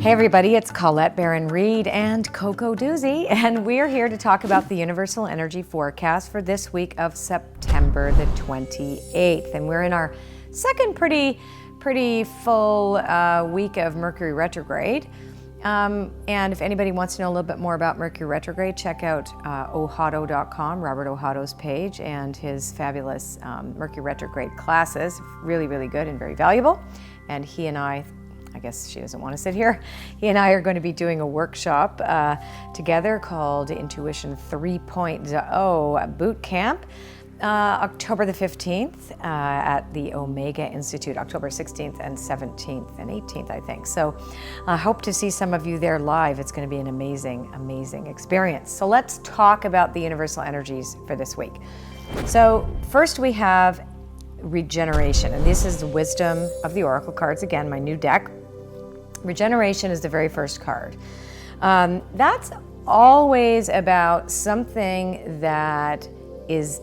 Hey everybody, it's Colette Baron-Reid and Coco Doozy, and we're here to talk about the universal energy forecast for this week of September the 28th. And we're in our second pretty full week of Mercury retrograde. And if anybody wants to know a little bit more about Mercury retrograde, check out ohado.com, Robert Ohado's page, and his fabulous Mercury retrograde classes. Really good and very valuable. And he and I guess she doesn't want to sit here. He and I are going to be doing a workshop together called Intuition 3.0 Boot Camp, October the 15th at the Omega Institute, October 16th and 17th and 18th, I think. So I hope to see some of you there live. It's going to be an amazing experience. So let's talk about the universal energies for this week. So first we have Regeneration, and this is the Wisdom of the Oracle cards. Again, my new deck. Regeneration is the very first card. That's always about something that is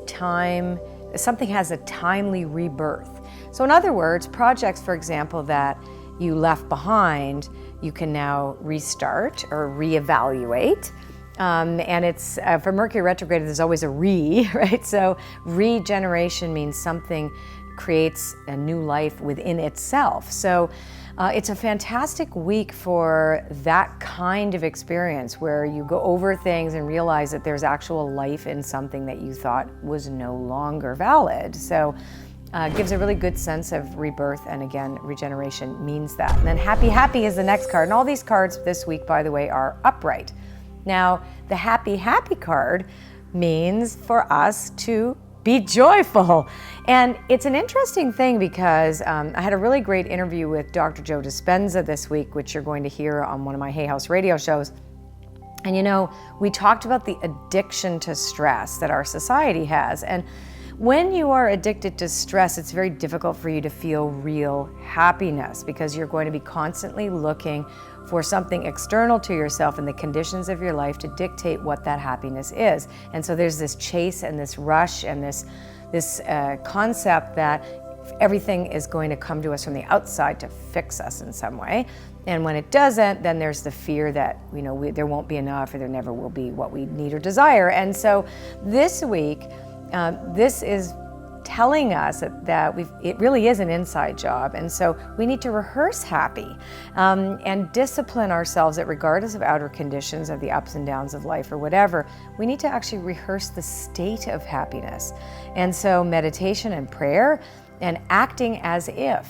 something has a timely rebirth. So in other words, projects, for example, that you left behind, you can now restart or reevaluate. And it's, for Mercury retrograde, there's always a right? So regeneration means something creates a new life within itself. So it's a fantastic week for that kind of experience where you go over things and realize that there's actual life in something that you thought was no longer valid. So it gives a really good sense of rebirth, and again, regeneration means that. And then happy is the next card. And all these cards this week, by the way, are upright. Now, the happy card means for us to be joyful. And it's an interesting thing because I had a really great interview with Dr. Joe Dispenza this week, which you're going to hear on one of my Hay House radio shows. And you know, we talked about the addiction to stress that our society has. And when you are addicted to stress, it's very difficult for you to feel real happiness because you're going to be constantly looking for something external to yourself and the conditions of your life to dictate what that happiness is. And so there's this chase and this rush and this concept that everything is going to come to us from the outside to fix us in some way. And when it doesn't, then there's the fear that there won't be enough, or there never will be what we need or desire. And so this week, this is telling us that it really is an inside job, and so we need to rehearse happy and discipline ourselves that regardless of outer conditions, of the ups and downs of life or whatever, we need to actually rehearse the state of happiness. And so meditation and prayer and acting as if,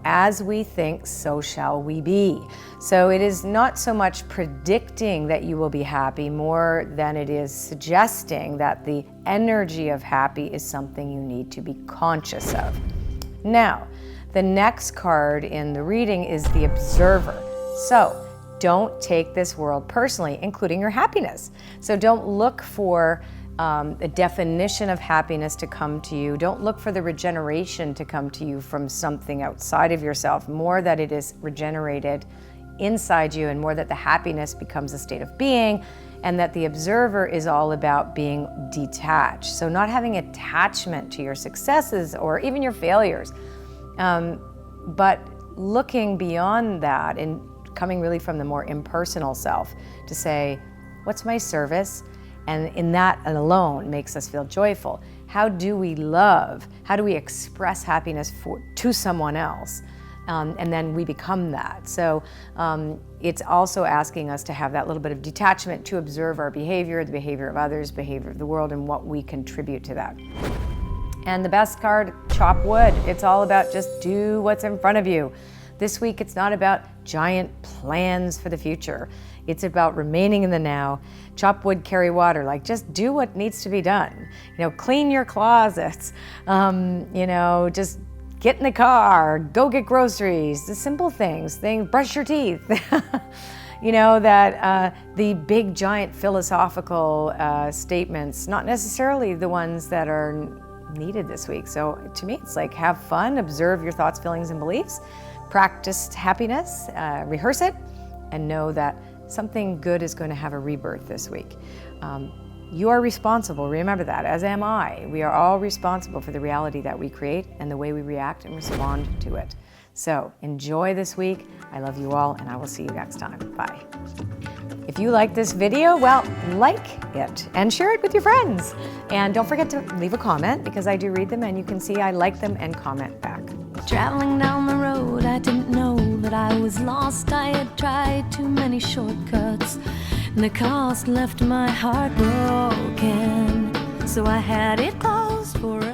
as we think, so shall we be. So it is not so much predicting that you will be happy more than it is suggesting that the energy of happy is something you need to be conscious of. Now, the next card in the reading is the Observer. So don't take this world personally, including your happiness. So don't look for a definition of happiness to come to you. Don't look for the regeneration to come to you from something outside of yourself, more that it is regenerated inside you, and more that the happiness becomes a state of being, and that the observer is all about being detached. So not having attachment to your successes or even your failures, but looking beyond that and coming really from the more impersonal self to say, what's my service? And in that alone makes us feel joyful. How do we love? How do we express happiness to someone else? And then we become that. So it's also asking us to have that little bit of detachment to observe our behavior, the behavior of others, behavior of the world, and what we contribute to that. And the best card, chop wood. It's all about just do what's in front of you. This week, it's not about giant plans for the future. It's about remaining in the now. Chop wood, carry water. Like, just do what needs to be done. Clean your closets. Just get in the car, go get groceries. The simple things. Brush your teeth. The big, giant philosophical statements, not necessarily the ones that are needed this week. So to me, it's like, have fun, observe your thoughts, feelings, and beliefs, practice happiness, rehearse it, and know that something good is going to have a rebirth this week. You are responsible, remember that, as am I. We are all responsible for the reality that we create and the way we react and respond to it. So enjoy this week. I love you all, and I will see you next time. Bye. If you like this video, well, like it and share it with your friends. And don't forget to leave a comment, because I do read them, and you can see I like them and comment back. Traveling down the road, I didn't know that I was lost. I had tried too many shortcuts, and the cost left my heart broken. So I had it closed forever.